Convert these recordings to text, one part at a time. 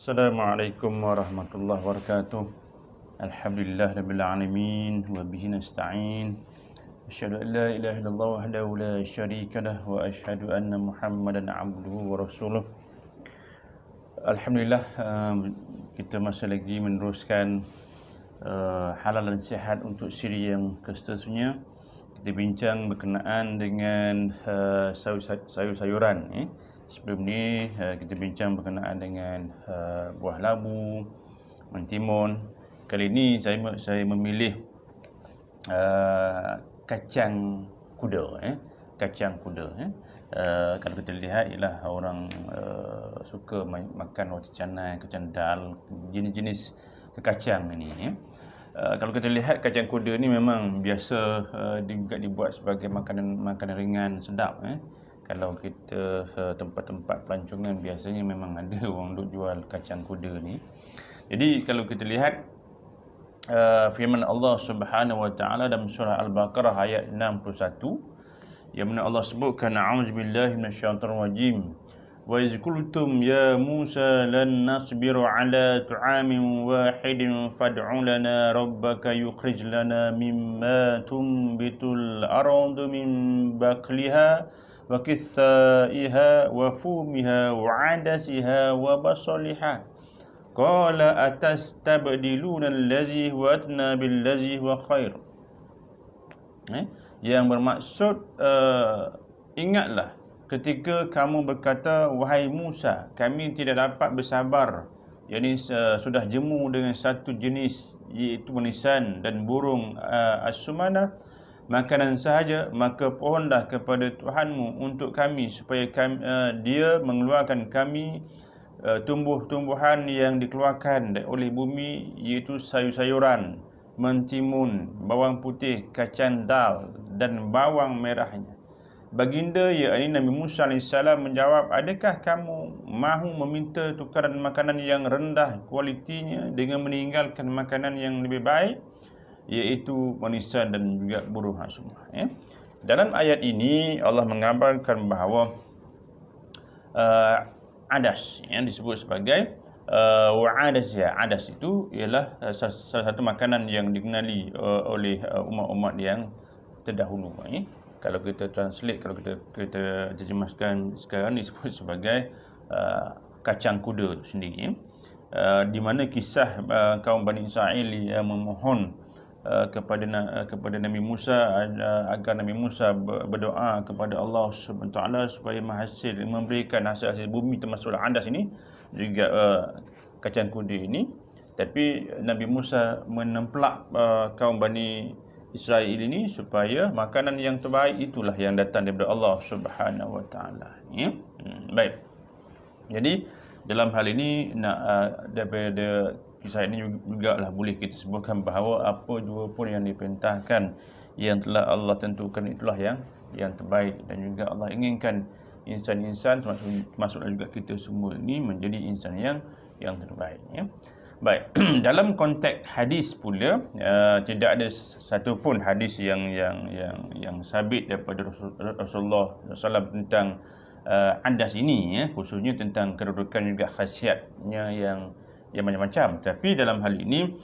Assalamualaikum warahmatullahi wabarakatuh. Alhamdulillah rabbil alamin wa bihi nasta'in. Asyhadu an la ilaha illallah wahdahu la syarika lah wa asyhadu anna Muhammadan abduhu wa rasuluh. Alhamdulillah, kita masih lagi meneruskan halal dan sihat untuk siri yang seterusnya. Kita bincang berkenaan dengan sayur-sayuran. Sebelum ni kita bincang berkenaan dengan buah labu, mentimun. Kali ini saya memilih kacang kuda. Kacang kuda. Kalau kita lihat ialah orang suka makan roti canai, kacang dal, jenis-jenis kekacang ini. Kalau kita lihat kacang kuda ni memang biasa juga dibuat sebagai makanan ringan sedap. Kalau kita tempat-tempat pelancongan biasanya memang ada orang duk jual kacang kuda ni. Jadi kalau kita lihat firman Allah Subhanahu wa taala dalam surah Al-Baqarah ayat 61, yang mana Allah sebutkan a'udzubillahi minasyaitonir rajim. Wa iz qultum ya Musa lan nasbiru ala tu'amin wahidin fad'u lana rabbaka yukhrij lana mimma tunbitul ardu min baqliha wa kithaiha wa fumiha wa 'adasiha wa basaliha. Qala atastabdiluna allazi huwa adna billazi huwa khair. Yang bermaksud ingatlah ketika kamu berkata, wahai Musa, kami tidak dapat bersabar, yakni sudah jemu dengan satu jenis, iaitu manisan dan burung as-sumana, makanan sahaja, maka pohonlah kepada Tuhanmu untuk kami supaya dia mengeluarkan kami tumbuh-tumbuhan yang dikeluarkan oleh bumi, iaitu sayur-sayuran, mentimun, bawang putih, kacang dal dan bawang merahnya. Baginda, yakni Nabi Musa AS menjawab, adakah kamu mahu meminta tukaran makanan yang rendah kualitinya dengan meninggalkan makanan yang lebih baik, iaitu manisan dan juga burung as-sumah. Dalam ayat ini Allah mengabarkan bahawa adas yang disebut sebagai wa'adas, adas itu ialah salah satu makanan yang dikenali oleh umat-umat yang terdahulu. Kalau kita translate, kalau kita terjemahkan sekarang, disebut sebagai kacang kuda itu sendiri. Di mana kisah kaum Bani Israel yang memohon kepada Nabi Musa agar Nabi Musa berdoa kepada Allah Subhanahu Taala supaya memberikan hasil bumi, termasuk adas ini juga kacang kuda ini. Tapi Nabi Musa menempelak kaum Bani Israel ini supaya makanan yang terbaik itulah yang datang daripada Allah Subhanahu Wa Taala. Baik. Jadi dalam hal ini daripada kisah ini juga lah boleh kita sebutkan bahawa apa jua pun yang diperintahkan yang telah Allah tentukan itulah yang terbaik, dan juga Allah inginkan insan-insan termasuk juga kita semua ini menjadi insan yang terbaik. Baik. Dalam konteks hadis pula, tidak ada satu pun hadis yang sabit daripada Rasulullah SAW tentang adas ini, khususnya tentang kedudukan juga khasiatnya yang macam-macam. Tapi dalam hal ini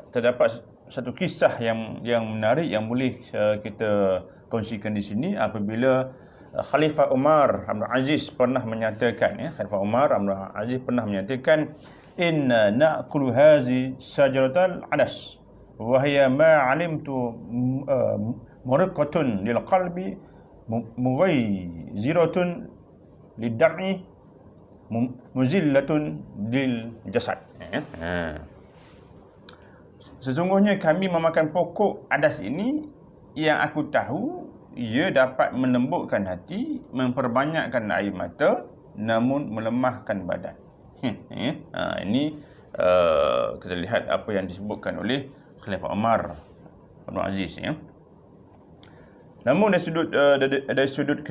terdapat satu kisah yang menarik yang boleh kita kongsikan di sini, apabila Khalifah Umar Abdul Aziz pernah menyatakan, Khalifah Umar Abdul Aziz pernah menyatakan, inna na'kulu hazi syajaratal adas wa hiya ma 'alimtu murqatun lil qalbi mughayziratun lidam'i muzillatun lil jasad. Sesungguhnya kami memakan pokok adas ini yang aku tahu ia dapat melembutkan hati, memperbanyakkan air mata, namun melemahkan badan. Ini kita lihat apa yang disebutkan oleh Khalifah Umar Abdul Aziz. Namun dari sudut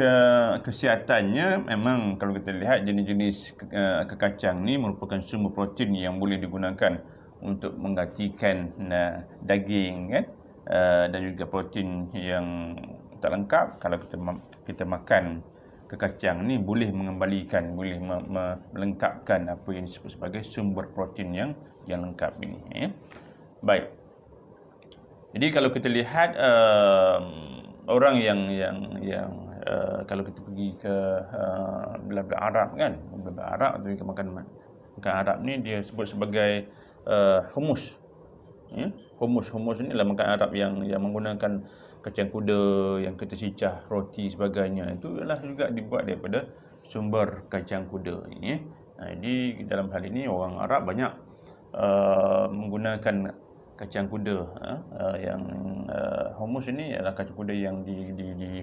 kesihatannya, memang kalau kita lihat jenis-jenis kekacang ni merupakan sumber protein yang boleh digunakan untuk menggantikan daging, dan juga protein yang tak lengkap kalau kita makan ke kacang ni boleh mengembalikan, boleh melengkapkan apa yang disebut sebagai sumber protein yang lengkap ini. Baik. Jadi kalau kita lihat orang yang kalau kita pergi ke belah-belah Arab kan, belah-belah Arab atau juga makan Arab ni dia sebut sebagai hummus. Hummus ni adalah makan Arab yang menggunakan kacang kuda, yang kita cicah, roti sebagainya. Itu adalah juga dibuat daripada sumber kacang kuda ini. Jadi dalam hal ini orang Arab banyak menggunakan kacang kuda. Yang hummus ini adalah kacang kuda yang di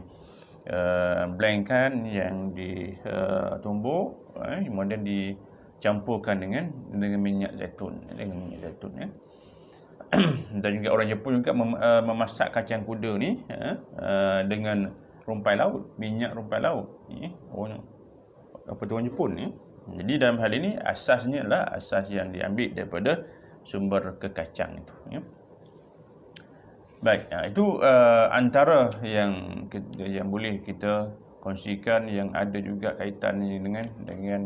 blendkan, yang ditumbuk, kemudian dicampurkan dengan minyak zaitun, dan juga orang Jepun juga memasak kacang kuda ni dengan rumpai laut, minyak rumpai laut. Orang Jepun ni. Jadi dalam hal ini asasnya adalah asas yang diambil daripada sumber kekacang itu. Baik, itu antara yang boleh kita kongsikan yang ada juga kaitannya dengan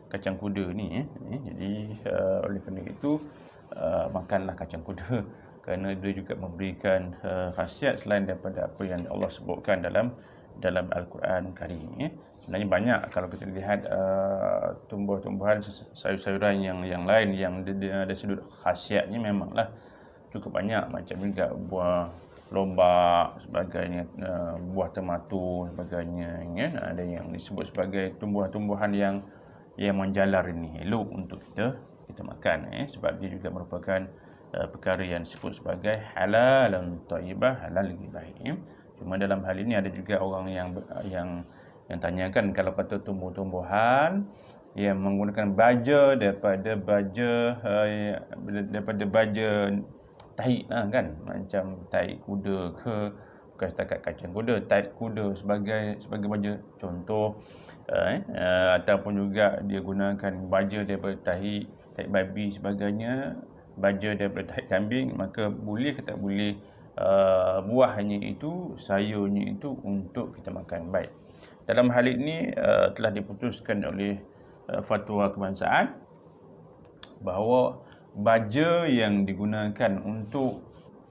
kacang kuda ni. Jadi oleh kerana itu makanlah kacang kuda kerana dia juga memberikan khasiat selain daripada apa yang Allah sebutkan dalam Al-Quran Karim. Sebenarnya banyak kalau kita lihat tumbuh-tumbuhan, sayur-sayuran yang lain yang ada sudut khasiatnya memanglah cukup banyak, macam juga buah lombak sebagainya, buah tematu sebagainya, ada yang disebut sebagai tumbuhan-tumbuhan yang menjalar ini elok untuk kita makan, sebab dia juga merupakan perkara yang disebut sebagai halal dan thayyibah, halal lagi baik. Cuma dalam hal ini ada juga orang yang tanyakan kalau kata tumbuh-tumbuhan yang menggunakan baja daripada baja tahi kan, macam tahi kuda ke, bukan setakat kacang kuda, tahi kuda sebagai baja contoh, ataupun juga dia gunakan baja daripada tahi babi sebagainya, baja daripada tahi kambing, maka boleh ke tak boleh buahnya itu, sayurnya itu untuk kita makan. Baik, dalam hal ini telah diputuskan oleh fatwa kebangsaan bahawa baja yang digunakan untuk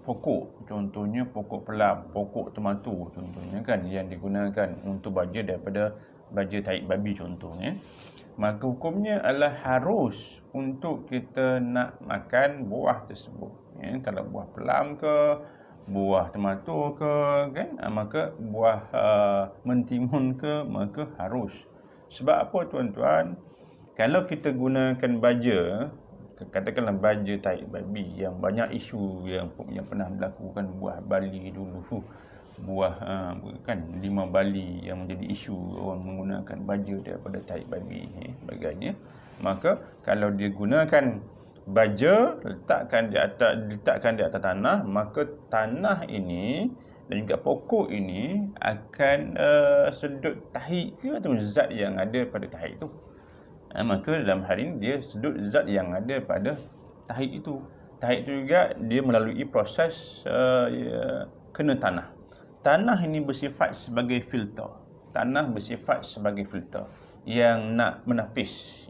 pokok, contohnya pokok pelam, pokok tematu contohnya kan, yang digunakan untuk baja daripada baja tahi babi contohnya, maka hukumnya adalah harus untuk kita nak makan buah tersebut. Kalau buah pelam ke, buah tematu ke, kan, maka buah mentimun ke, maka harus. Sebab apa tuan-tuan? Kalau kita gunakan baja, katakanlah baja tahi babi, yang banyak isu yang pernah berlaku kan, buah Bali dulu, buah kan limau Bali yang menjadi isu, orang menggunakan baja daripada tahi babi sebagainya. Maka kalau dia gunakan baja, letakkan di atas tanah, maka tanah ini dan juga pokok ini akan sedut tahi ke atau zat yang ada pada tahi itu. Maka dalam hal ini dia sedut zat yang ada pada tahi itu. Tahi itu juga dia melalui proses kena tanah. Tanah ini bersifat sebagai filter. Tanah bersifat sebagai filter yang nak menapis.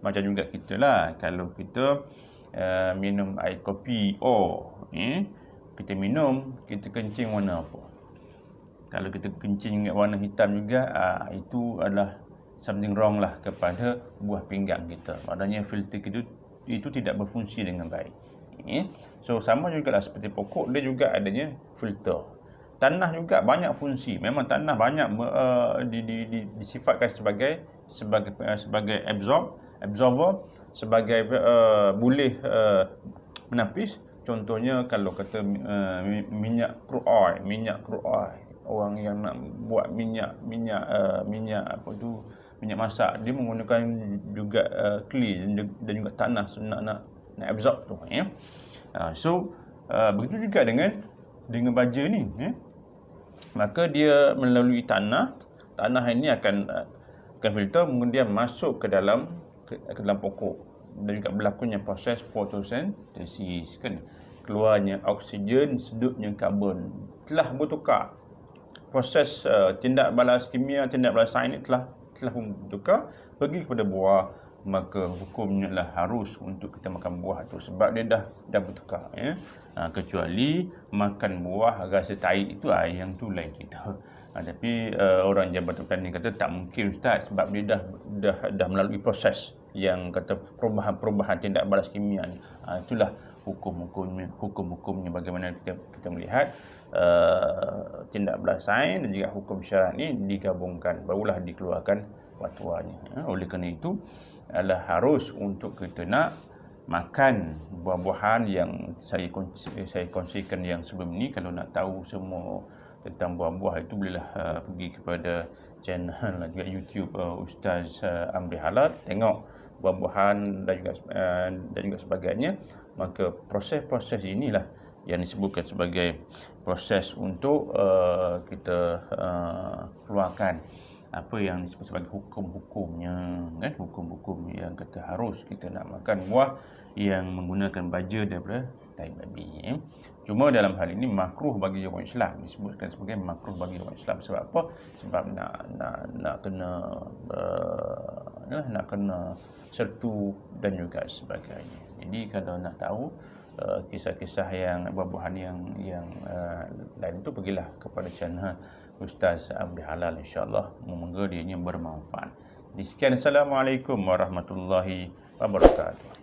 Macam juga kita lah, kalau kita minum air kopi, kita minum, kita kencing warna apa? Kalau kita kencing warna hitam juga, itu adalah something wrong lah kepada buah pinggang kita. Maknanya filter itu tidak berfungsi dengan baik. So sama juga lah seperti pokok, dia juga adanya filter. Tanah juga banyak fungsi. Memang tanah banyak disifatkan sebagai absorber, sebagai boleh menapis. Contohnya kalau kata minyak crude oil, orang yang nak buat minyak masak, dia menggunakan juga clay dan juga tanah nak absorb tu. So begitu juga dengan baja ni. Maka dia melalui tanah ini akan filter, kemudian masuk ke dalam pokok, dan juga berlakunya proses fotosintesis kan, keluarnya oksigen, sedutnya karbon, telah bertukar proses tindak balas kimia, tindak balas sains ini telah pun bertukar pergi kepada buah, maka hukumnya lah harus untuk kita makan buah tu sebab dia dah bertukar ya. Kecuali makan buah rasa tahi itu yang tu lain cerita. Tapi orang Jabatan Petani kata tak mungkin ustaz sebab dia dah melalui proses yang kata perubahan tindak balas kimia ni. Itulah hukum-hukumnya bagaimana kita melihat tindak balas sains dan juga hukum syarak ni digabungkan barulah dikeluarkan fatwanya. Oleh kerana itu adalah harus untuk kita nak makan buah-buahan yang saya kongsikan yang sebelum ni. Kalau nak tahu semua tentang buah-buah itu bolehlah pergi kepada channel dan juga YouTube Ustaz Amri Halal, tengok buah-buahan dan juga sebagainya. Maka proses-proses inilah yang disebutkan sebagai proses untuk kita keluarkan apa yang disebut sebagai hukum-hukumnya kan, hukum-hukum yang kata harus kita nak makan buah yang menggunakan baja daripada tai babi. Cuma dalam hal ini makruh bagi orang Islam, disebutkan sebagai makruh bagi orang Islam. Sebab apa? Sebab nak kena sertu dan juga sebagainya. Jadi kalau nak tahu kisah-kisah yang buah-buahan yang lain itu, pergilah kepada channel Ustaz Amri Halal, insya-Allah moga dianya bermanfaat. Sekian, assalamualaikum warahmatullahi wabarakatuh.